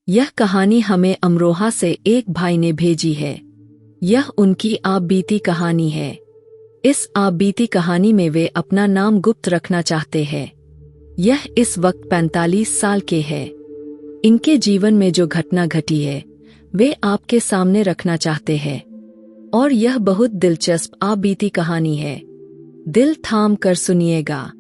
यह कहानी हमें अमरोहा से एक भाई ने भेजी है। यह उनकी आप बीती कहानी है। इस आप बीती कहानी में वे अपना नाम गुप्त रखना चाहते हैं। यह इस वक्त 45 साल के हैं। इनके जीवन में जो घटना घटी है वे आपके सामने रखना चाहते हैं और यह बहुत दिलचस्प आप बीती कहानी है। दिल थाम कर सुनिएगा।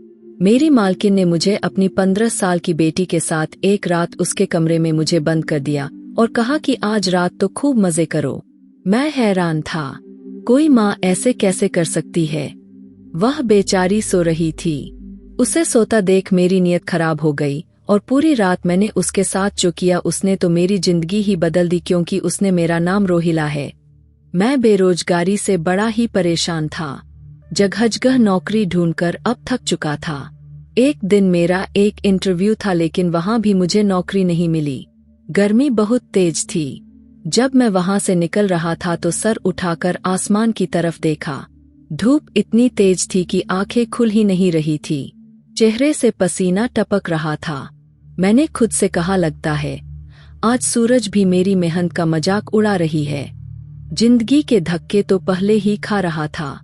मेरी मालकिन ने मुझे अपनी 15 साल की बेटी के साथ एक रात उसके कमरे में मुझे बंद कर दिया और कहा कि आज रात तो खूब मजे करो। मैं हैरान था, कोई माँ ऐसे कैसे कर सकती है। वह बेचारी सो रही थी। उसे सोता देख मेरी नीयत खराब हो गई और पूरी रात मैंने उसके साथ जो किया उसने तो मेरी जिंदगी ही बदल दी, क्योंकि उसने मेरा नाम रोहिला है। मैं बेरोजगारी से बड़ा ही परेशान था। जगह नौकरी ढूंढकर अब थक चुका था। एक दिन मेरा एक इंटरव्यू था, लेकिन वहां भी मुझे नौकरी नहीं मिली। गर्मी बहुत तेज थी। जब मैं वहां से निकल रहा था तो सर उठाकर आसमान की तरफ देखा। धूप इतनी तेज थी कि आंखें खुल ही नहीं रही थी। चेहरे से पसीना टपक रहा था। मैंने खुद से कहा, लगता है आज सूरज भी मेरी मेहनत का मजाक उड़ा रही है। जिंदगी के धक्के तो पहले ही खा रहा था,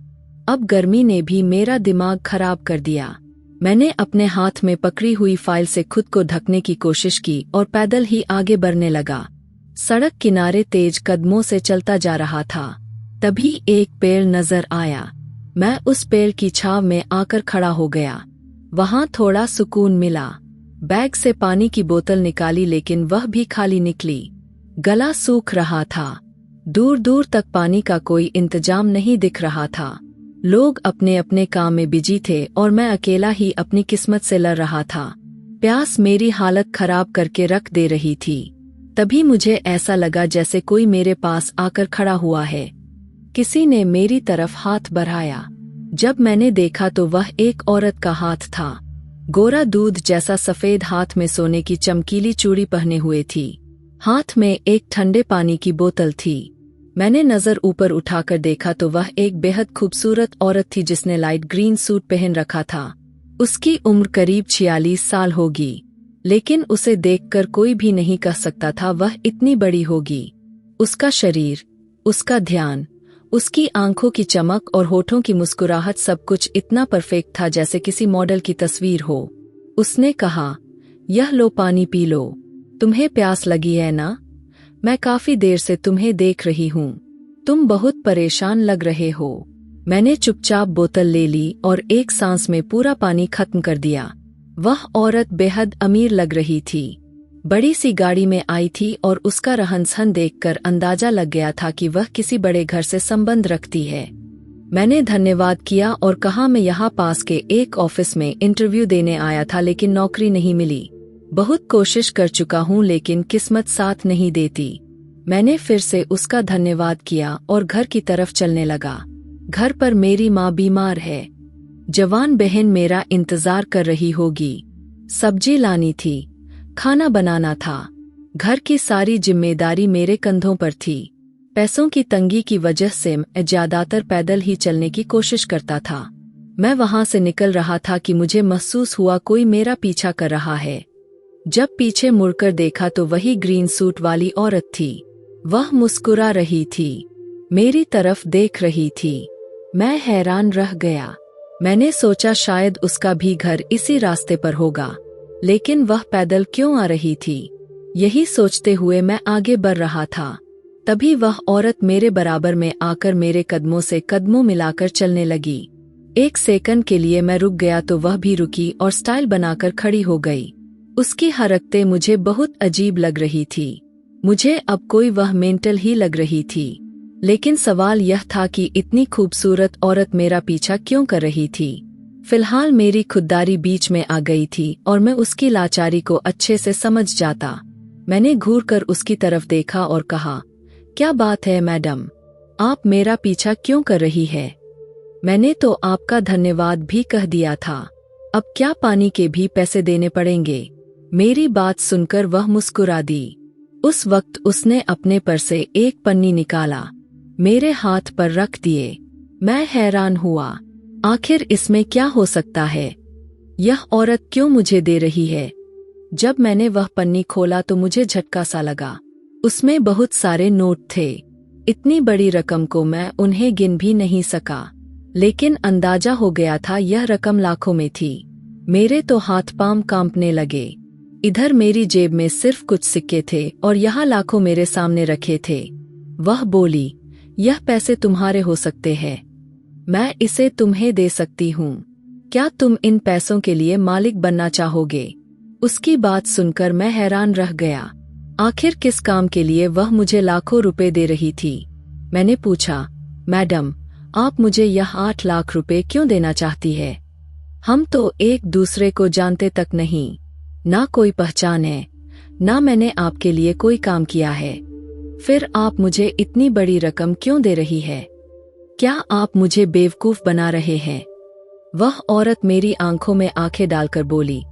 अब गर्मी ने भी मेरा दिमाग खराब कर दिया। मैंने अपने हाथ में पकड़ी हुई फाइल से खुद को ढकने की कोशिश की और पैदल ही आगे बढ़ने लगा। सड़क किनारे तेज कदमों से चलता जा रहा था। तभी एक पेड़ नजर आया। मैं उस पेड़ की छांव में आकर खड़ा हो गया। वहां थोड़ा सुकून मिला। बैग से पानी की बोतल निकाली, लेकिन वह भी खाली निकली। गला सूख रहा था। दूर दूर तक पानी का कोई इंतजाम नहीं दिख रहा था। लोग अपने अपने काम में बिजी थे और मैं अकेला ही अपनी किस्मत से लड़ रहा था। प्यास मेरी हालत खराब करके रख दे रही थी। तभी मुझे ऐसा लगा जैसे कोई मेरे पास आकर खड़ा हुआ है। किसी ने मेरी तरफ हाथ बढ़ाया। जब मैंने देखा तो वह एक औरत का हाथ था। गोरा दूध जैसा सफेद हाथ में सोने की चमकीली चूड़ी पहने हुए थी। हाथ में एक ठंडे पानी की बोतल थी। मैंने नजर ऊपर उठाकर देखा तो वह एक बेहद खूबसूरत औरत थी जिसने लाइट ग्रीन सूट पहन रखा था। उसकी उम्र करीब 46 साल होगी, लेकिन उसे देखकर कोई भी नहीं कह सकता था वह इतनी बड़ी होगी। उसका शरीर, उसका ध्यान, उसकी आंखों की चमक और होठों की मुस्कुराहट, सब कुछ इतना परफेक्ट था जैसे किसी मॉडल की तस्वीर हो। उसने कहा, यह लो पानी पी लो। तुम्हें प्यास लगी है ना? मैं काफी देर से तुम्हें देख रही हूँ। तुम बहुत परेशान लग रहे हो। मैंने चुपचाप बोतल ले ली और एक सांस में पूरा पानी खत्म कर दिया। वह औरत बेहद अमीर लग रही थी। बड़ी सी गाड़ी में आई थी और उसका रहन-सहन देखकर अंदाजा लग गया था कि वह किसी बड़े घर से संबंध रखती है। मैंने धन्यवाद किया और कहा, मैं यहाँ पास के एक ऑफिस में इंटरव्यू देने आया था, लेकिन नौकरी नहीं मिली। बहुत कोशिश कर चुका हूँ लेकिन किस्मत साथ नहीं देती। मैंने फिर से उसका धन्यवाद किया और घर की तरफ चलने लगा। घर पर मेरी माँ बीमार है। जवान बहन मेरा इंतजार कर रही होगी। सब्जी लानी थी, खाना बनाना था। घर की सारी जिम्मेदारी मेरे कंधों पर थी। पैसों की तंगी की वजह से मैं ज्यादातर पैदल ही चलने की कोशिश करता था। मैं वहां से निकल रहा था कि मुझे महसूस हुआ कोई मेरा पीछा कर रहा है। जब पीछे मुड़कर देखा तो वही ग्रीन सूट वाली औरत थी। वह मुस्कुरा रही थी, मेरी तरफ देख रही थी। मैं हैरान रह गया। मैंने सोचा शायद उसका भी घर इसी रास्ते पर होगा, लेकिन वह पैदल क्यों आ रही थी? यही सोचते हुए मैं आगे बढ़ रहा था। तभी वह औरत मेरे बराबर में आकर मेरे कदमों से कदमों मिलाकर चलने लगी। एक सेकंड के लिए मैं रुक गया तो वह भी रुकी और स्टाइल बनाकर खड़ी हो गई। उसकी हरकतें मुझे बहुत अजीब लग रही थी। मुझे अब कोई वह मेंटल ही लग रही थी। लेकिन सवाल यह था कि इतनी खूबसूरत औरत मेरा पीछा क्यों कर रही थी? फिलहाल मेरी खुददारी बीच में आ गई थी और मैं उसकी लाचारी को अच्छे से समझ जाता। मैंने घूरकर उसकी तरफ देखा और कहा, क्या बात है मैडम, आप मेरा पीछा क्यों कर रही है? मैंने तो आपका धन्यवाद भी कह दिया था। अब क्या पानी के भी पैसे देने पड़ेंगे? मेरी बात सुनकर वह मुस्कुरा दी। उस वक्त उसने अपने पर से एक पन्नी निकाला, मेरे हाथ पर रख दिए। मैं हैरान हुआ, आखिर इसमें क्या हो सकता है? यह औरत क्यों मुझे दे रही है? जब मैंने वह पन्नी खोला तो मुझे झटका सा लगा। उसमें बहुत सारे नोट थे। इतनी बड़ी रकम को मैं उन्हें गिन भी नहीं सका, लेकिन अंदाजा हो गया था यह रकम लाखों में थी। मेरे तो हाथ पांव कांपने लगे। इधर मेरी जेब में सिर्फ कुछ सिक्के थे और यहाँ लाखों मेरे सामने रखे थे। वह बोली, यह पैसे तुम्हारे हो सकते हैं, मैं इसे तुम्हें दे सकती हूँ। क्या तुम इन पैसों के लिए मालिक बनना चाहोगे? उसकी बात सुनकर मैं हैरान रह गया। आखिर किस काम के लिए वह मुझे लाखों रुपए दे रही थी? मैंने पूछा, मैडम, आप मुझे यह 8 लाख रुपए क्यों देना चाहती है? हम तो एक दूसरे को जानते तक नहीं, ना कोई पहचान है, ना मैंने आपके लिए कोई काम किया है। फिर आप मुझे इतनी बड़ी रकम क्यों दे रही है? क्या आप मुझे बेवकूफ बना रहे हैं? वह औरत मेरी आंखों में आंखें डालकर बोली,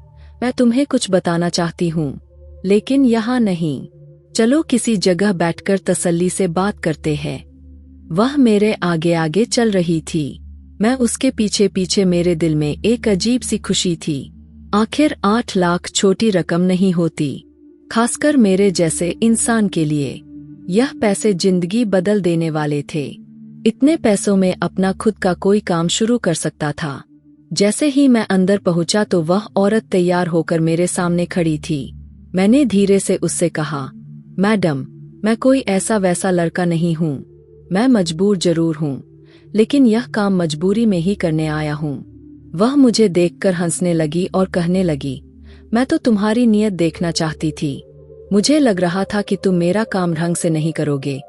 मैं तुम्हें कुछ बताना चाहती हूँ, लेकिन यहाँ नहीं। चलो किसी जगह बैठकर तसल्ली से बात करते हैं। वह मेरे आगे आगे चल रही थी। मैं उसके पीछे पीछे। मेरे दिल में एक अजीब सी खुशी थी। आखिर 8 लाख छोटी रकम नहीं होती, खासकर मेरे जैसे इंसान के लिए। यह पैसे जिंदगी बदल देने वाले थे। इतने पैसों में अपना खुद का कोई काम शुरू कर सकता था। जैसे ही मैं अंदर पहुंचा तो वह औरत तैयार होकर मेरे सामने खड़ी थी। मैंने धीरे से उससे कहा, मैडम, मैं कोई ऐसा वैसा लड़का नहीं हूँ। मैं मजबूर जरूर हूँ, लेकिन यह काम मजबूरी में ही करने आया हूँ। वह मुझे देखकर हंसने लगी और कहने लगी, मैं तो तुम्हारी नीयत देखना चाहती थी। मुझे लग रहा था कि तुम मेरा काम ढंग से नहीं करोगे,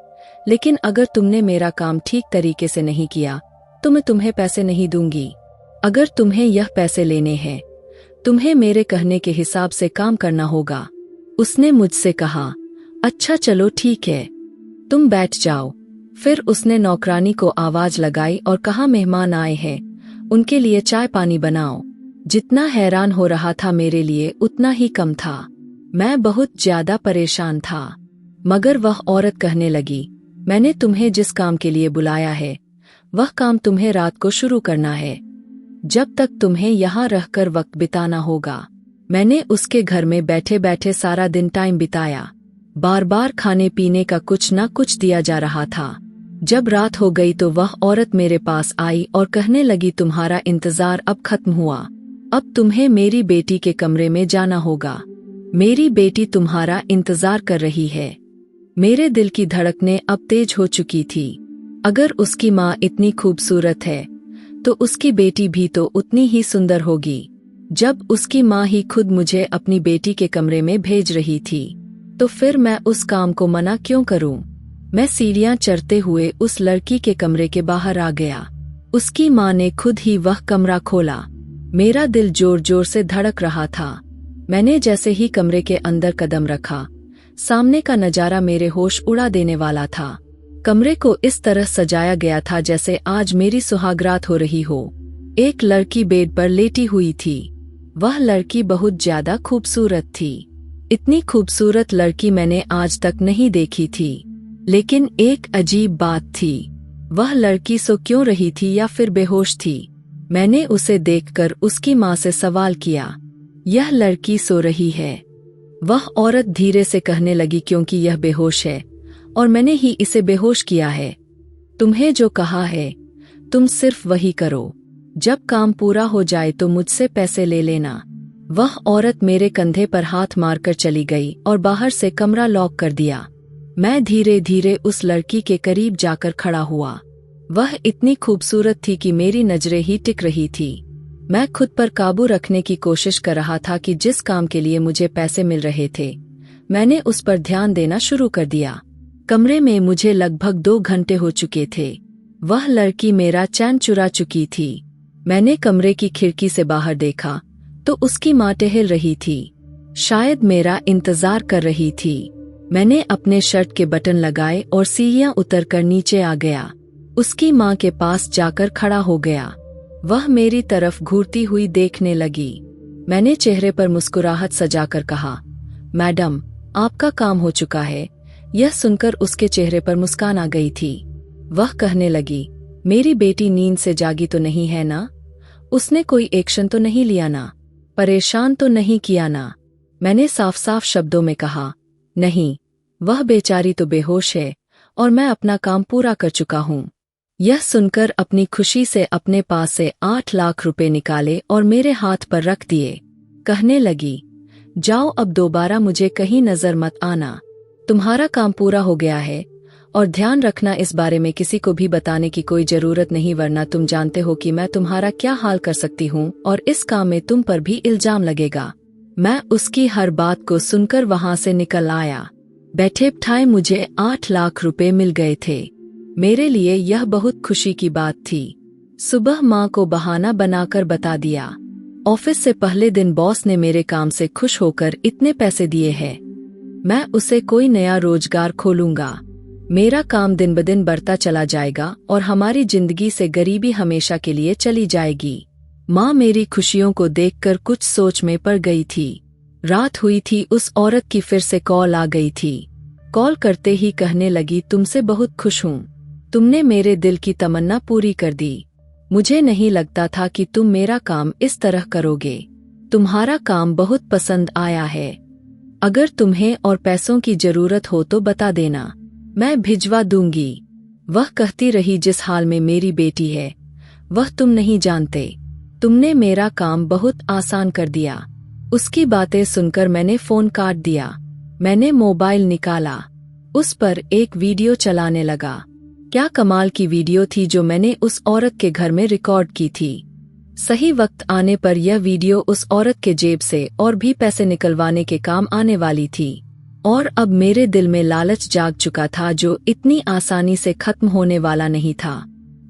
लेकिन अगर तुमने मेरा काम ठीक तरीके से नहीं किया तो मैं तुम्हें पैसे नहीं दूंगी। अगर तुम्हें यह पैसे लेने हैं, तुम्हें मेरे कहने के हिसाब से काम करना होगा। उसने मुझसे कहा, अच्छा चलो ठीक है, तुम बैठ जाओ। फिर उसने नौकरानी को आवाज लगाई और कहा, मेहमान आए हैं, उनके लिए चाय पानी बनाओ। जितना हैरान हो रहा था मेरे लिए उतना ही कम था। मैं बहुत ज्यादा परेशान था। मगर वह औरत कहने लगी, मैंने तुम्हें जिस काम के लिए बुलाया है वह काम तुम्हें रात को शुरू करना है, जब तक तुम्हें यहाँ रहकर वक्त बिताना होगा। मैंने उसके घर में बैठे बैठे सारा दिन टाइम बिताया। बार बार खाने पीने का कुछ ना कुछ दिया जा रहा था। जब रात हो गई तो वह औरत मेरे पास आई और कहने लगी, तुम्हारा इंतजार अब खत्म हुआ, अब तुम्हें मेरी बेटी के कमरे में जाना होगा। मेरी बेटी तुम्हारा इंतजार कर रही है। मेरे दिल की धड़कनें अब तेज हो चुकी थी। अगर उसकी माँ इतनी खूबसूरत है तो उसकी बेटी भी तो उतनी ही सुंदर होगी। जब उसकी माँ ही खुद मुझे अपनी बेटी के कमरे में भेज रही थी तो फिर मैं उस काम को मना क्यों करूं? मैं सीढ़ियां चढ़ते हुए उस लड़की के कमरे के बाहर आ गया। उसकी माँ ने खुद ही वह कमरा खोला। मेरा दिल जोर जोर से धड़क रहा था। मैंने जैसे ही कमरे के अंदर कदम रखा, सामने का नजारा मेरे होश उड़ा देने वाला था। कमरे को इस तरह सजाया गया था जैसे आज मेरी सुहागरात हो रही हो। एक लड़की बेड पर लेटी हुई थी। वह लड़की बहुत ज्यादा खूबसूरत थी। इतनी खूबसूरत लड़की मैंने आज तक नहीं देखी थी। लेकिन एक अजीब बात थी, वह लड़की सो क्यों रही थी या फिर बेहोश थी? मैंने उसे देखकर उसकी माँ से सवाल किया, यह लड़की सो रही है? वह औरत धीरे से कहने लगी, क्योंकि यह बेहोश है और मैंने ही इसे बेहोश किया है। तुम्हें जो कहा है तुम सिर्फ वही करो। जब काम पूरा हो जाए तो मुझसे पैसे ले लेना। वह औरत मेरे कंधे पर हाथ मारकर चली गई और बाहर से कमरा लॉक कर दिया। मैं धीरे धीरे उस लड़की के करीब जाकर खड़ा हुआ। वह इतनी खूबसूरत थी कि मेरी नजरें ही टिक रही थी। मैं खुद पर काबू रखने की कोशिश कर रहा था कि जिस काम के लिए मुझे पैसे मिल रहे थे मैंने उस पर ध्यान देना शुरू कर दिया। कमरे में मुझे लगभग 2 घंटे हो चुके थे। वह लड़की मेरा चैन चुरा चुकी थी। मैंने कमरे की खिड़की से बाहर देखा तो उसकी माँ टहल रही थी, शायद मेरा इंतजार कर रही थी। मैंने अपने शर्ट के बटन लगाए और सीढ़ियां उतरकर नीचे आ गया। उसकी माँ के पास जाकर खड़ा हो गया। वह मेरी तरफ घूरती हुई देखने लगी। मैंने चेहरे पर मुस्कुराहट सजाकर कहा, मैडम, आपका काम हो चुका है। यह सुनकर उसके चेहरे पर मुस्कान आ गई थी। वह कहने लगी, मेरी बेटी नींद से जागी तो नहीं है ना? उसने कोई एक्शन तो नहीं लिया ना? परेशान तो नहीं किया ना? मैंने साफ साफ शब्दों में कहा, नहीं, वह बेचारी तो बेहोश है और मैं अपना काम पूरा कर चुका हूँ। यह सुनकर अपनी खुशी से अपने पास से 8 लाख रुपए निकाले और मेरे हाथ पर रख दिए। कहने लगी, जाओ अब दोबारा मुझे कहीं नजर मत आना, तुम्हारा काम पूरा हो गया है। और ध्यान रखना, इस बारे में किसी को भी बताने की कोई जरूरत नहीं, वरना तुम जानते हो कि मैं तुम्हारा क्या हाल कर सकती हूँ और इस काम में तुम पर भी इल्जाम लगेगा। मैं उसकी हर बात को सुनकर वहां से निकल आया। बैठे बिठाए मुझे 8 लाख रुपए मिल गए थे। मेरे लिए यह बहुत खुशी की बात थी। सुबह माँ को बहाना बनाकर बता दिया। ऑफिस से पहले दिन बॉस ने मेरे काम से खुश होकर इतने पैसे दिए हैं। मैं उसे कोई नया रोजगार खोलूंगा। मेरा काम दिन ब दिन बढ़ता चला जाएगा और हमारी जिंदगी से गरीबी हमेशा के लिए चली जाएगी। माँ मेरी खुशियों को देखकर कुछ सोच में पड़ गई थी। रात हुई थी, उस औरत की फिर से कॉल आ गई थी। कॉल करते ही कहने लगी, तुमसे बहुत खुश हूँ, तुमने मेरे दिल की तमन्ना पूरी कर दी। मुझे नहीं लगता था कि तुम मेरा काम इस तरह करोगे। तुम्हारा काम बहुत पसंद आया है। अगर तुम्हें और पैसों की जरूरत हो तो बता देना, मैं भिजवा दूंगी। वह कहती रही, जिस हाल में मेरी बेटी है वह तुम नहीं जानते। तुमने मेरा काम बहुत आसान कर दिया। उसकी बातें सुनकर मैंने फोन काट दिया। मैंने मोबाइल निकाला, उस पर एक वीडियो चलाने लगा। क्या कमाल की वीडियो थी जो मैंने उस औरत के घर में रिकॉर्ड की थी। सही वक्त आने पर यह वीडियो उस औरत के जेब से और भी पैसे निकलवाने के काम आने वाली थी। और अब मेरे दिल में लालच जाग चुका था, जो इतनी आसानी से खत्म होने वाला नहीं था।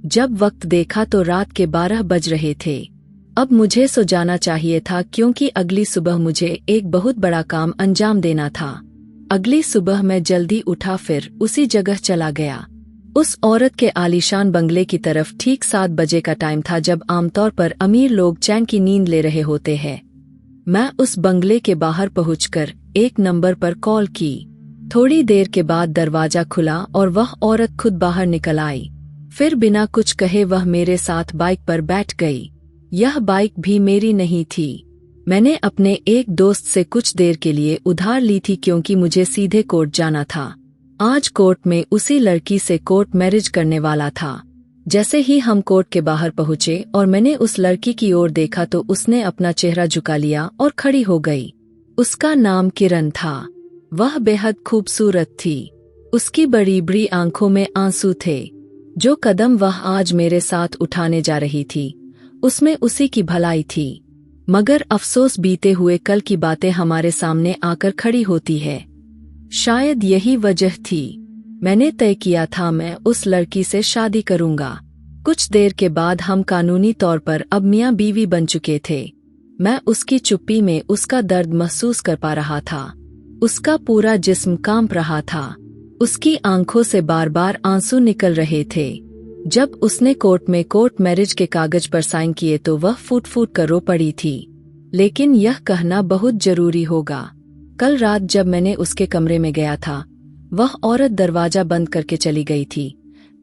जब वक्त देखा तो रात के 12 बज रहे थे। अब मुझे सो जाना चाहिए था, क्योंकि अगली सुबह मुझे एक बहुत बड़ा काम अंजाम देना था। अगली सुबह मैं जल्दी उठा, फिर उसी जगह चला गया, उस औरत के आलीशान बंगले की तरफ। ठीक 7 बजे का टाइम था, जब आमतौर पर अमीर लोग चैन की नींद ले रहे होते हैं। मैं उस बंगले के बाहर पहुंचकर 1 नंबर पर कॉल की। थोड़ी देर के बाद दरवाजा खुला और वह औरत खुद बाहर निकल आई। फिर बिना कुछ कहे वह मेरे साथ बाइक पर बैठ गई। यह बाइक भी मेरी नहीं थी, मैंने अपने एक दोस्त से कुछ देर के लिए उधार ली थी, क्योंकि मुझे सीधे कोर्ट जाना था। आज कोर्ट में उसी लड़की से कोर्ट मैरिज करने वाला था। जैसे ही हम कोर्ट के बाहर पहुंचे और मैंने उस लड़की की ओर देखा तो उसने अपना चेहरा झुका लिया और खड़ी हो गई। उसका नाम किरण था। वह बेहद खूबसूरत थी। उसकी बड़ी बड़ी आंखों में आंसू थे। जो कदम वह आज मेरे साथ उठाने जा रही थी उसमें उसी की भलाई थी। मगर अफसोस, बीते हुए कल की बातें हमारे सामने आकर खड़ी होती है। शायद यही वजह थी। मैंने तय किया था मैं उस लड़की से शादी करूंगा। कुछ देर के बाद हम कानूनी तौर पर अब मियां बीवी बन चुके थे। मैं उसकी चुप्पी में उसका दर्द महसूस कर पा रहा था। उसका पूरा जिस्म कांप रहा था। उसकी आंखों से बार बार आंसू निकल रहे थे। जब उसने कोर्ट में कोर्ट मैरिज के कागज पर साइन किए तो वह फूट फूट कर रो पड़ी थी। लेकिन यह कहना बहुत जरूरी होगा, कल रात जब मैंने उसके कमरे में गया था, वह औरत दरवाजा बंद करके चली गई थी।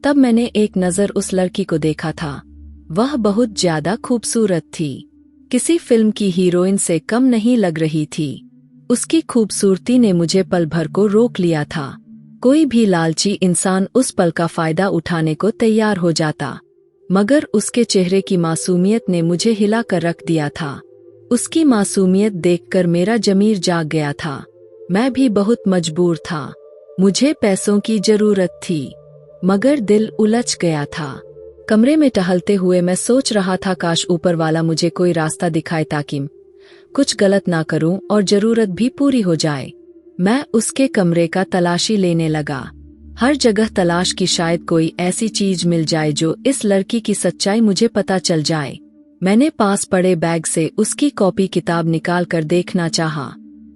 तब मैंने एक नज़र उस लड़की को देखा था। वह बहुत ज्यादा खूबसूरत थी, किसी फिल्म की हीरोइन से कम नहीं लग रही थी। उसकी खूबसूरती ने मुझे पल भर को रोक लिया था। कोई भी लालची इंसान उस पल का फायदा उठाने को तैयार हो जाता, मगर उसके चेहरे की मासूमियत ने मुझे हिला कर रख दिया था। उसकी मासूमियत देखकर मेरा जमीर जाग गया था। मैं भी बहुत मजबूर था। मुझे पैसों की जरूरत थी, मगर दिल उलझ गया था। कमरे में टहलते हुए मैं सोच रहा था, काश ऊपर वाला मुझे कोई रास्ता दिखाए ताकि कुछ गलत ना करूं और जरूरत भी पूरी हो जाए। मैं उसके कमरे का तलाशी लेने लगा। हर जगह तलाश की, शायद कोई ऐसी चीज मिल जाए जो इस लड़की की सच्चाई मुझे पता चल जाए। मैंने पास पड़े बैग से उसकी कॉपी किताब निकाल कर देखना चाहा।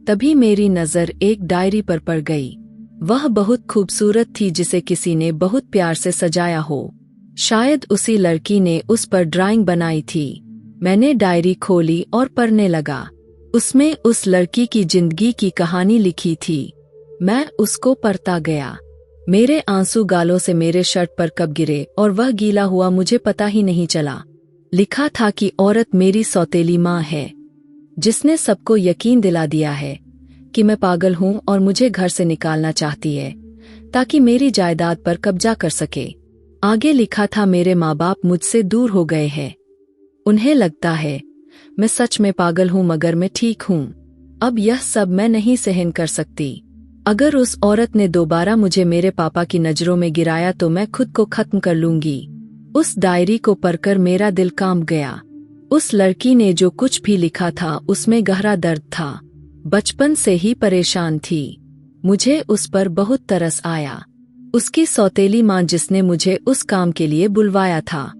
तभी मेरी नजर एक डायरी पर पड़ गई। वह बहुत खूबसूरत थी, जिसे किसी ने बहुत प्यार से सजाया हो। शायद उसी लड़की ने उस पर ड्राइंग बनाई थी। मैंने डायरी खोली और पढ़ने लगा। उसमें उस लड़की की जिंदगी की कहानी लिखी थी। मैं उसको पढ़ता गया। मेरे आंसू गालों से मेरे शर्ट पर कब गिरे और वह गीला हुआ मुझे पता ही नहीं चला। लिखा था कि औरत मेरी सौतेली माँ है, जिसने सबको यकीन दिला दिया है कि मैं पागल हूँ और मुझे घर से निकालना चाहती है ताकि मेरी जायदाद पर कब्जा कर सके। आगे लिखा था, मेरे माँ बाप मुझसे दूर हो गए हैं। उन्हें लगता है मैं सच में पागल हूँ मगर मैं ठीक हूँ। अब यह सब मैं नहीं सहन कर सकती। अगर उस औरत ने दोबारा मुझे मेरे पापा की नजरों में गिराया तो मैं खुद को खत्म कर लूंगी। उस डायरी को पढ़कर मेरा दिल कांप गया। उस लड़की ने जो कुछ भी लिखा था उसमें गहरा दर्द था। बचपन से ही परेशान थी। मुझे उस पर बहुत तरस आया। उसकी सौतेली माँ जिसने मुझे उस काम के लिए बुलवाया था,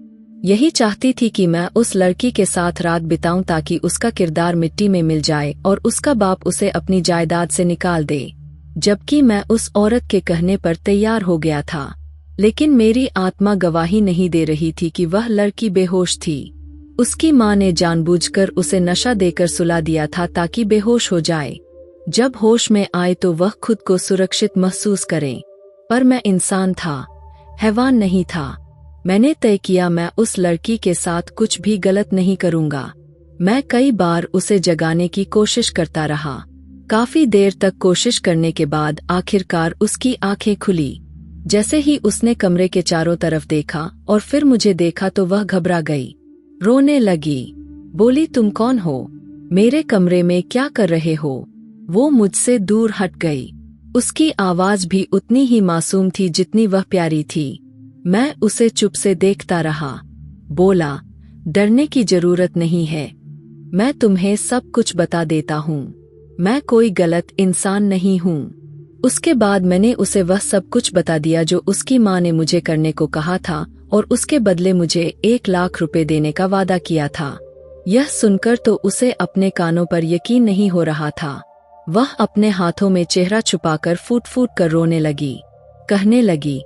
यही चाहती थी कि मैं उस लड़की के साथ रात बिताऊं ताकि उसका किरदार मिट्टी में मिल जाए और उसका बाप उसे अपनी जायदाद से निकाल दे। जबकि मैं उस औरत के कहने पर तैयार हो गया था, लेकिन मेरी आत्मा गवाही नहीं दे रही थी कि वह लड़की बेहोश थी। उसकी माँ ने जानबूझकर उसे नशा देकर सुला दिया था ताकि बेहोश हो जाए। जब होश में आए तो वह खुद को सुरक्षित महसूस करे। पर मैं इंसान था, हैवान नहीं था। मैंने तय किया मैं उस लड़की के साथ कुछ भी गलत नहीं करूंगा। मैं कई बार उसे जगाने की कोशिश करता रहा। काफी देर तक कोशिश करने के बाद आखिरकार उसकी आंखें खुली। जैसे ही उसने कमरे के चारों तरफ देखा और फिर मुझे देखा तो वह घबरा गई, रोने लगी। बोली, तुम कौन हो? मेरे कमरे में क्या कर रहे हो? वो मुझसे दूर हट गई। उसकी आवाज भी उतनी ही मासूम थी जितनी वह प्यारी थी। मैं उसे चुप से देखता रहा। बोला, डरने की जरूरत नहीं है, मैं तुम्हें सब कुछ बता देता हूँ। मैं कोई गलत इंसान नहीं हूँ। उसके बाद मैंने उसे वह सब कुछ बता दिया जो उसकी माँ ने मुझे करने को कहा था और उसके बदले मुझे 1 लाख रुपए देने का वादा किया था। यह सुनकर तो उसे अपने कानों पर यकीन नहीं हो रहा था। वह अपने हाथों में चेहरा छुपाकर फूट फूट कर रोने लगी। कहने लगी,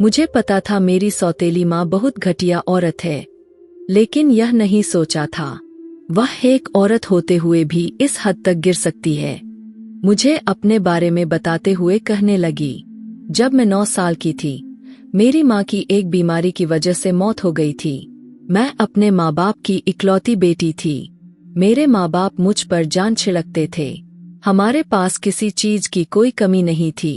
मुझे पता था मेरी सौतेली माँ बहुत घटिया औरत है, लेकिन यह नहीं सोचा था वह एक औरत होते हुए भी इस हद तक गिर सकती है। मुझे अपने बारे में बताते हुए कहने लगी, जब मैं 9 साल की थी, मेरी माँ की एक बीमारी की वजह से मौत हो गई थी। मैं अपने माँ बाप की इकलौती बेटी थी। मेरे माँ बाप मुझ पर जान छिड़कते थे। हमारे पास किसी चीज की कोई कमी नहीं थी।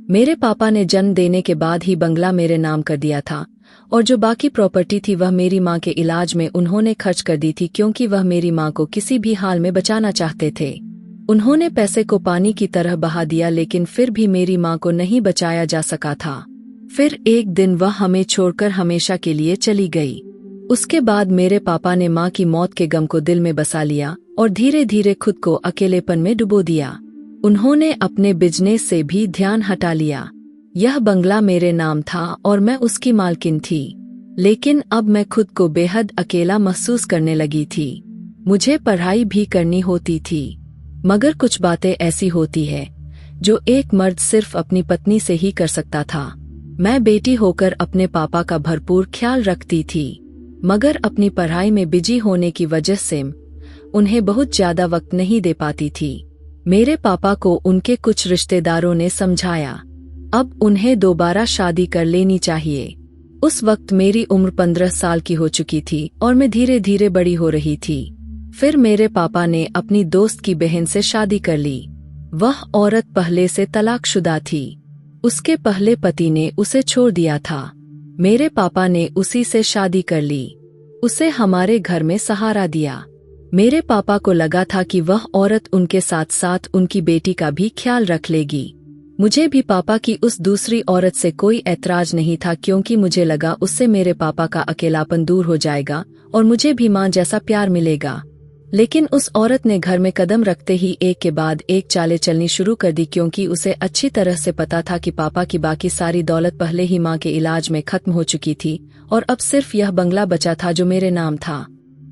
मेरे पापा ने जन्म देने के बाद ही बंगला मेरे नाम कर दिया था और जो बाकी प्रॉपर्टी थी वह मेरी माँ के इलाज में उन्होंने खर्च कर दी थी, क्योंकि वह मेरी माँ को किसी भी हाल में बचाना चाहते थे। उन्होंने पैसे को पानी की तरह बहा दिया, लेकिन फिर भी मेरी माँ को नहीं बचाया जा सका था। फिर एक दिन वह हमें छोड़कर हमेशा के लिए चली गई। उसके बाद मेरे पापा ने माँ की मौत के गम को दिल में बसा लिया और धीरे धीरे खुद को अकेलेपन में डुबो दिया। उन्होंने अपने बिजनेस से भी ध्यान हटा लिया। यह बंगला मेरे नाम था और मैं उसकी मालकिन थी, लेकिन अब मैं खुद को बेहद अकेला महसूस करने लगी थी। मुझे पढ़ाई भी करनी होती थी, मगर कुछ बातें ऐसी होती है जो एक मर्द सिर्फ अपनी पत्नी से ही कर सकता था। मैं बेटी होकर अपने पापा का भरपूर ख्याल रखती थी, मगर अपनी पढ़ाई में बिजी होने की वजह से उन्हें बहुत ज्यादा वक्त नहीं दे पाती थी। मेरे पापा को उनके कुछ रिश्तेदारों ने समझाया अब उन्हें दोबारा शादी कर लेनी चाहिए। उस वक्त मेरी उम्र 15 साल की हो चुकी थी और मैं धीरे धीरे बड़ी हो रही थी। फिर मेरे पापा ने अपनी दोस्त की बहन से शादी कर ली। वह औरत पहले से तलाकशुदा थी। उसके पहले पति ने उसे छोड़ दिया था। मेरे पापा ने उसी से शादी कर ली। उसे हमारे घर में सहारा दिया। मेरे पापा को लगा था कि वह औरत उनके साथ साथ उनकी बेटी का भी ख्याल रख लेगी। मुझे भी पापा की उस दूसरी औरत से कोई ऐतराज नहीं था, क्योंकि मुझे लगा उससे मेरे पापा का अकेलापन दूर हो जाएगा और मुझे भी माँ जैसा प्यार मिलेगा। लेकिन उस औरत ने घर में कदम रखते ही एक के बाद एक चालें चलनी शुरू कर दी, क्योंकि उसे अच्छी तरह से पता था कि पापा की बाकी सारी दौलत पहले ही माँ के इलाज में खत्म हो चुकी थी और अब सिर्फ यह बंगला बचा था जो मेरे नाम था।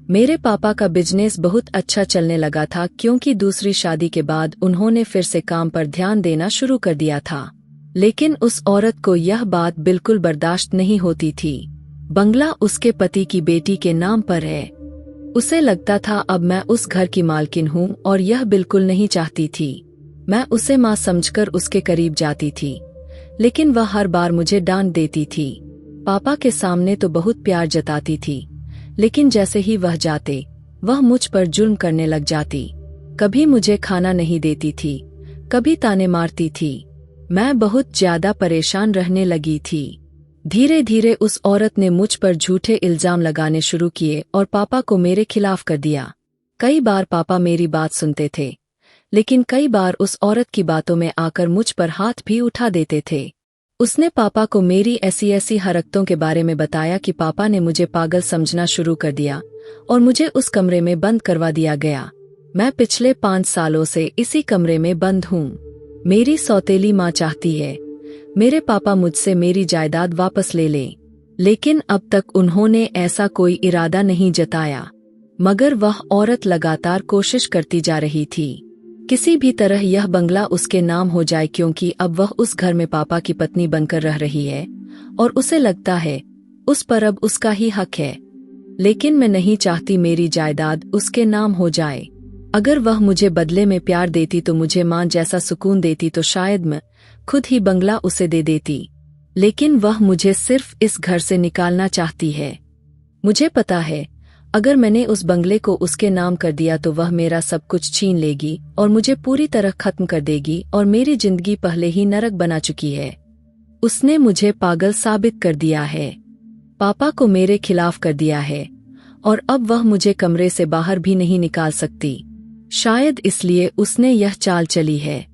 मेरे पापा का बिजनेस बहुत अच्छा चलने लगा था, क्योंकि दूसरी शादी के बाद उन्होंने फिर से काम पर ध्यान देना शुरू कर दिया था। लेकिन उस औरत को यह बात बिल्कुल बर्दाश्त नहीं होती थी। बंगला उसके पति की बेटी के नाम पर है। उसे लगता था अब मैं उस घर की मालकिन हूँ और यह बिल्कुल नहीं चाहती थी। मैं उसे माँ समझकर उसके करीब जाती थी, लेकिन वह हर बार मुझे डांट देती थी। पापा के सामने तो बहुत प्यार जताती थी, लेकिन जैसे ही वह जाते वह मुझ पर जुल्म करने लग जाती। कभी मुझे खाना नहीं देती थी, कभी ताने मारती थी। मैं बहुत ज्यादा परेशान रहने लगी थी। धीरे धीरे उस औरत ने मुझ पर झूठे इल्जाम लगाने शुरू किए और पापा को मेरे खिलाफ कर दिया। कई बार पापा मेरी बात सुनते थे, लेकिन कई बार उस औरत की बातों में आकर मुझ पर हाथ भी उठा देते थे। उसने पापा को मेरी ऐसी ऐसी हरकतों के बारे में बताया कि पापा ने मुझे पागल समझना शुरू कर दिया और मुझे उस कमरे में बंद करवा दिया गया। मैं पिछले 5 सालों से इसी कमरे में बंद हूँ। मेरी सौतेली माँ चाहती है मेरे पापा मुझसे मेरी जायदाद वापस ले लें, लेकिन अब तक उन्होंने ऐसा कोई इरादा नहीं जताया। मगर वह औरत लगातार कोशिश करती जा रही थी। किसी भी तरह यह बंगला उसके नाम हो जाए, क्योंकि अब वह उस घर में पापा की पत्नी बनकर रह रही है और उसे लगता है उस पर अब उसका ही हक है। लेकिन मैं नहीं चाहती मेरी जायदाद उसके नाम हो जाए। अगर वह मुझे बदले में प्यार देती तो मुझे माँ जैसा सुकून देती तो शायद मैं खुद ही बंगला उसे दे देती। लेकिन वह मुझे सिर्फ इस घर से निकालना चाहती है। मुझे पता है अगर मैंने उस बंगले को उसके नाम कर दिया तो वह मेरा सब कुछ छीन लेगी और मुझे पूरी तरह खत्म कर देगी, और मेरी जिंदगी पहले ही नरक बना चुकी है। उसने मुझे पागल साबित कर दिया है, पापा को मेरे खिलाफ कर दिया है, और अब वह मुझे कमरे से बाहर भी नहीं निकाल सकती। शायद इसलिए उसने यह चाल चली है।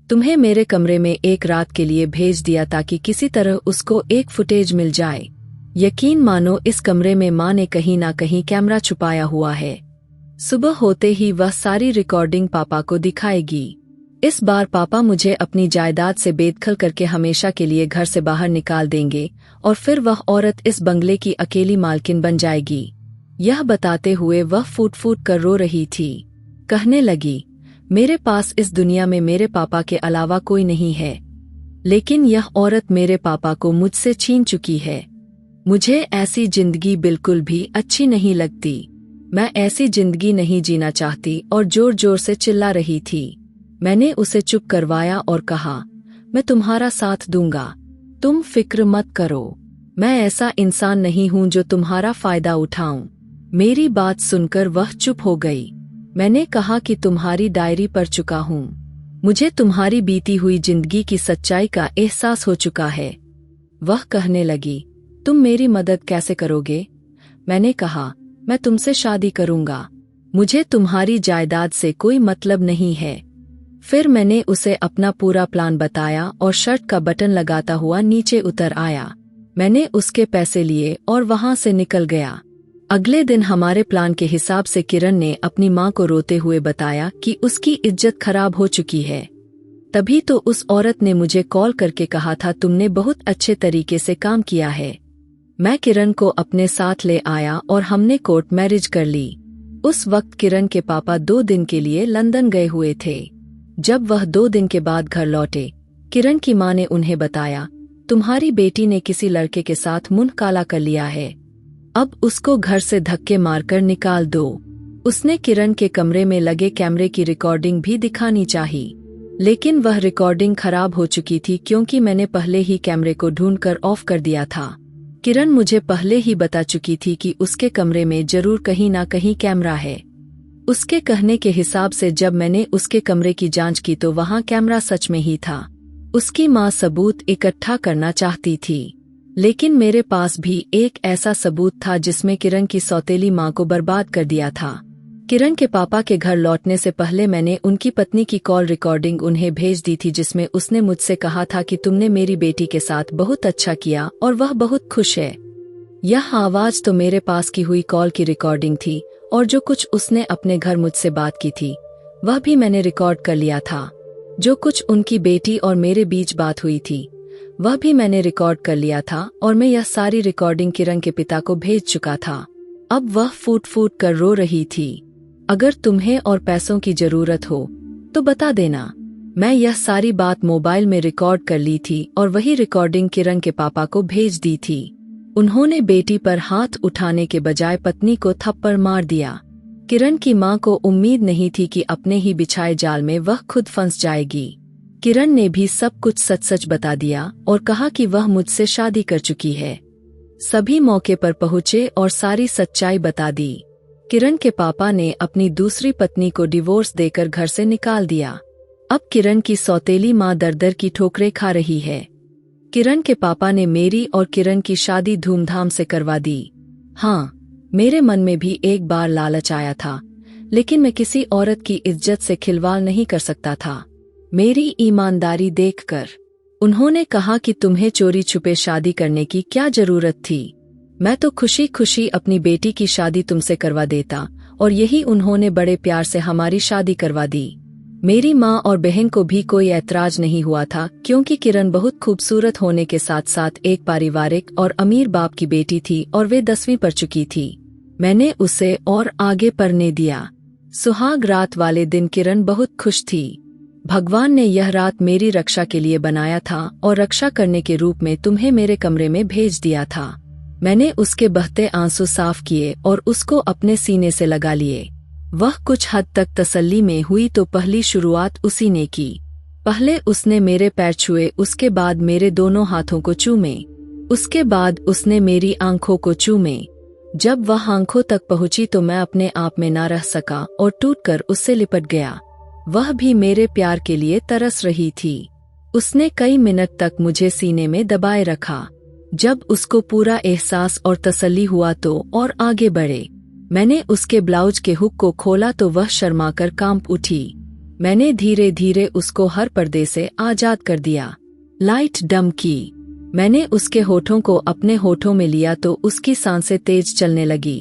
तुम्हें मेरे कमरे में एक रात के लिए भेज दिया ताकि किसी तरह उसको एक फुटेज मिल जाए। यकीन मानो इस कमरे में माँ ने कहीं ना कहीं कैमरा छुपाया हुआ है। सुबह होते ही वह सारी रिकॉर्डिंग पापा को दिखाएगी। इस बार पापा मुझे अपनी जायदाद से बेदखल करके हमेशा के लिए घर से बाहर निकाल देंगे और फिर वह औरत इस बंगले की अकेली मालकिन बन जाएगी। यह बताते हुए वह फूट फूट कर रो रही थी। कहने लगी, मेरे पास इस दुनिया में मेरे पापा के अलावा कोई नहीं है, लेकिन यह औरत मेरे पापा को मुझसे छीन चुकी है। मुझे ऐसी जिंदगी बिल्कुल भी अच्छी नहीं लगती। मैं ऐसी जिंदगी नहीं जीना चाहती, और जोर जोर से चिल्ला रही थी। मैंने उसे चुप करवाया और कहा, मैं तुम्हारा साथ दूंगा, तुम फिक्र मत करो। मैं ऐसा इंसान नहीं हूं जो तुम्हारा फायदा उठाऊं। मेरी बात सुनकर वह चुप हो गई। मैंने कहा कि तुम्हारी डायरी पढ़ चुका हूं। मुझे तुम्हारी बीती हुई जिंदगी की सच्चाई का एहसास हो चुका है। वह कहने लगी, तुम मेरी मदद कैसे करोगे? मैंने कहा, मैं तुमसे शादी करूंगा। मुझे तुम्हारी जायदाद से कोई मतलब नहीं है। फिर मैंने उसे अपना पूरा प्लान बताया और शर्ट का बटन लगाता हुआ नीचे उतर आया। मैंने उसके पैसे लिए और वहां से निकल गया। अगले दिन हमारे प्लान के हिसाब से किरण ने अपनी माँ को रोते हुए बताया कि उसकी इज्जत खराब हो चुकी है। तभी तो उस औरत ने मुझे कॉल करके कहा था, तुमने बहुत अच्छे तरीके से काम किया है। मैं किरण को अपने साथ ले आया और हमने कोर्ट मैरिज कर ली। उस वक्त किरण के पापा 2 दिन के लिए लंदन गए हुए थे। जब वह 2 दिन के बाद घर लौटे, किरण की माँ ने उन्हें बताया, तुम्हारी बेटी ने किसी लड़के के साथ मुंह काला कर लिया है, अब उसको घर से धक्के मारकर निकाल दो। उसने किरण के कमरे में लगे कैमरे की रिकॉर्डिंग भी दिखानी चाहिए, लेकिन वह रिकॉर्डिंग खराब हो चुकी थी क्योंकि मैंने पहले ही कैमरे को ढूंढकर ऑफ कर दिया था। किरण मुझे पहले ही बता चुकी थी कि उसके कमरे में जरूर कहीं ना कहीं कैमरा है। उसके कहने के हिसाब से जब मैंने उसके कमरे की जांच की तो वहां कैमरा सच में ही था। उसकी माँ सबूत इकट्ठा करना चाहती थी, लेकिन मेरे पास भी एक ऐसा सबूत था जिसमें किरण की सौतेली माँ को बर्बाद कर दिया था। किरण के पापा के घर लौटने से पहले मैंने उनकी पत्नी की कॉल रिकॉर्डिंग उन्हें भेज दी थी, जिसमें उसने मुझसे कहा था कि तुमने मेरी बेटी के साथ बहुत अच्छा किया और वह बहुत खुश है। यह आवाज तो मेरे पास की हुई कॉल की रिकॉर्डिंग थी, और जो कुछ उसने अपने घर मुझसे बात की थी वह भी मैंने रिकॉर्ड कर लिया था। जो कुछ उनकी बेटी और मेरे बीच बात हुई थी वह भी मैंने रिकॉर्ड कर लिया था, और मैं यह सारी रिकॉर्डिंग किरण के पिता को भेज चुका था। अब वह फूट फूट कर रो रही थी। अगर तुम्हें और पैसों की जरूरत हो तो बता देना। मैं यह सारी बात मोबाइल में रिकॉर्ड कर ली थी और वही रिकॉर्डिंग किरण के पापा को भेज दी थी। उन्होंने बेटी पर हाथ उठाने के बजाय पत्नी को थप्पड़ मार दिया। किरण की मां को उम्मीद नहीं थी कि अपने ही बिछाए जाल में वह खुद फंस जाएगी। किरण ने भी सब कुछ सच सच बता दिया और कहा कि वह मुझसे शादी कर चुकी है। सभी मौके पर पहुंचे और सारी सच्चाई बता दी। किरण के पापा ने अपनी दूसरी पत्नी को डिवोर्स देकर घर से निकाल दिया। अब किरण की सौतेली माँ दर-दर की ठोकरें खा रही है। किरण के पापा ने मेरी और किरण की शादी धूमधाम से करवा दी। हाँ, मेरे मन में भी एक बार लालच आया था, लेकिन मैं किसी औरत की इज्जत से खिलवाड़ नहीं कर सकता था। मेरी ईमानदारी देखकर उन्होंने कहा कि तुम्हें चोरी छुपे शादी करने की क्या जरूरत थी। मैं तो खुशी खुशी अपनी बेटी की शादी तुमसे करवा देता, और यही उन्होंने बड़े प्यार से हमारी शादी करवा दी। मेरी माँ और बहन को भी कोई ऐतराज नहीं हुआ था, क्योंकि किरण बहुत खूबसूरत होने के साथ साथ एक पारिवारिक और अमीर बाप की बेटी थी और वे 10वीं पढ़ चुकी थी। मैंने उसे और आगे पढ़ने दिया। सुहाग रात वाले दिन किरण बहुत खुश थी। भगवान ने यह रात मेरी रक्षा के लिए बनाया था और रक्षा करने के रूप में तुम्हें मेरे कमरे में भेज दिया था। मैंने उसके बहते आंसू साफ किए और उसको अपने सीने से लगा लिए। वह कुछ हद तक तसल्ली में हुई तो पहली शुरुआत उसी ने की। पहले उसने मेरे पैर छुए, उसके बाद मेरे दोनों हाथों को चूमे, उसके बाद उसने मेरी आंखों को चूमे। जब वह आंखों तक पहुंची तो मैं अपने आप में ना रह सका और टूटकर उससे लिपट गया। वह भी मेरे प्यार के लिए तरस रही थी। उसने कई मिनट तक मुझे सीने में दबाए रखा। जब उसको पूरा एहसास और तसल्ली हुआ तो और आगे बढ़े। मैंने उसके ब्लाउज के हुक को खोला तो वह शर्माकर कांप उठी। मैंने धीरे धीरे उसको हर पर्दे से आजाद कर दिया। लाइट डम की। मैंने उसके होठों को अपने होठों में लिया तो उसकी सांसें तेज चलने लगी।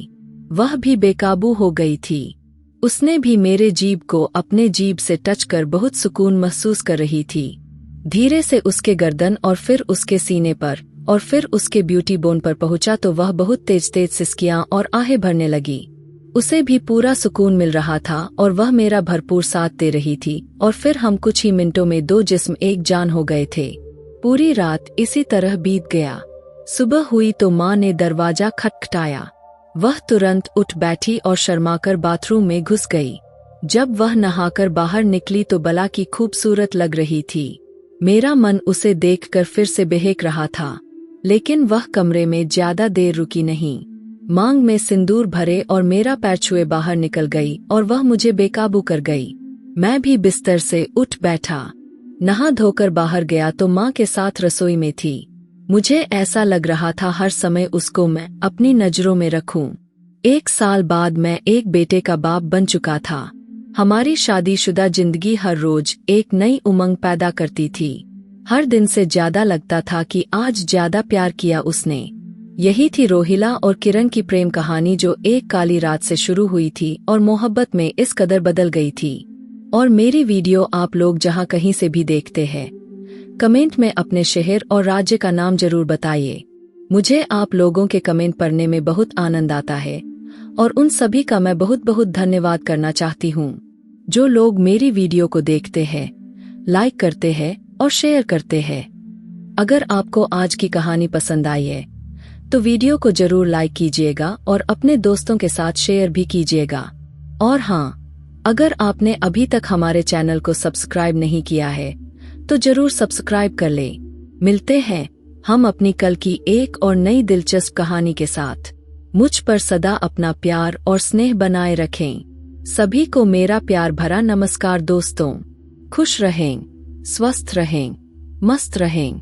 वह भी बेकाबू हो गई थी। उसने भी मेरे जीभ को अपने जीभ से टच कर बहुत सुकून महसूस कर रही थी। धीरे से उसके गर्दन और फिर उसके सीने पर और फिर उसके ब्यूटी बोन पर पहुंचा तो वह बहुत तेज तेज सिसकियां और आहें भरने लगी। उसे भी पूरा सुकून मिल रहा था और वह मेरा भरपूर साथ दे रही थी, और फिर हम कुछ ही मिनटों में दो जिस्म एक जान हो गए थे। पूरी रात इसी तरह बीत गया। सुबह हुई तो माँ ने दरवाजा खटखटाया। वह तुरंत उठ बैठी और शर्माकर बाथरूम में घुस गई। जब वह नहाकर बाहर निकली तो बला की खूबसूरत लग रही थी। मेरा मन उसे देखकर फिर से बहक रहा था, लेकिन वह कमरे में ज्यादा देर रुकी नहीं। मांग में सिंदूर भरे और मेरा पैर छुए बाहर निकल गई और वह मुझे बेकाबू कर गई। मैं भी बिस्तर से उठ बैठा। नहा धोकर बाहर गया तो माँ के साथ रसोई में थी। मुझे ऐसा लग रहा था हर समय उसको मैं अपनी नजरों में रखूं। 1 साल बाद मैं एक बेटे का बाप बन चुका था। हमारी शादीशुदा जिंदगी हर रोज एक नई उमंग पैदा करती थी। हर दिन से ज्यादा लगता था कि आज ज्यादा प्यार किया उसने। यही थी रोहिला और किरण की प्रेम कहानी, जो एक काली रात से शुरू हुई थी और मोहब्बत में इस कदर बदल गई थी। और मेरी वीडियो आप लोग जहां कहीं से भी देखते हैं, कमेंट में अपने शहर और राज्य का नाम जरूर बताइए। मुझे आप लोगों के कमेंट पढ़ने में बहुत आनंद आता है और उन सभी का मैं बहुत बहुत धन्यवाद करना चाहती हूँ। जो लोग मेरी वीडियो को देखते हैं, लाइक करते हैं और शेयर करते हैं। अगर आपको आज की कहानी पसंद आई है तो वीडियो को जरूर लाइक कीजिएगा और अपने दोस्तों के साथ शेयर भी कीजिएगा। और हाँ, अगर आपने अभी तक हमारे चैनल को सब्सक्राइब नहीं किया है तो जरूर सब्सक्राइब कर लें। मिलते हैं हम अपनी कल की एक और नई दिलचस्प कहानी के साथ। मुझ पर सदा अपना प्यार और स्नेह बनाए रखें। सभी को मेरा प्यार भरा नमस्कार दोस्तों। खुश रहें, स्वस्थ रहें, मस्त रहें।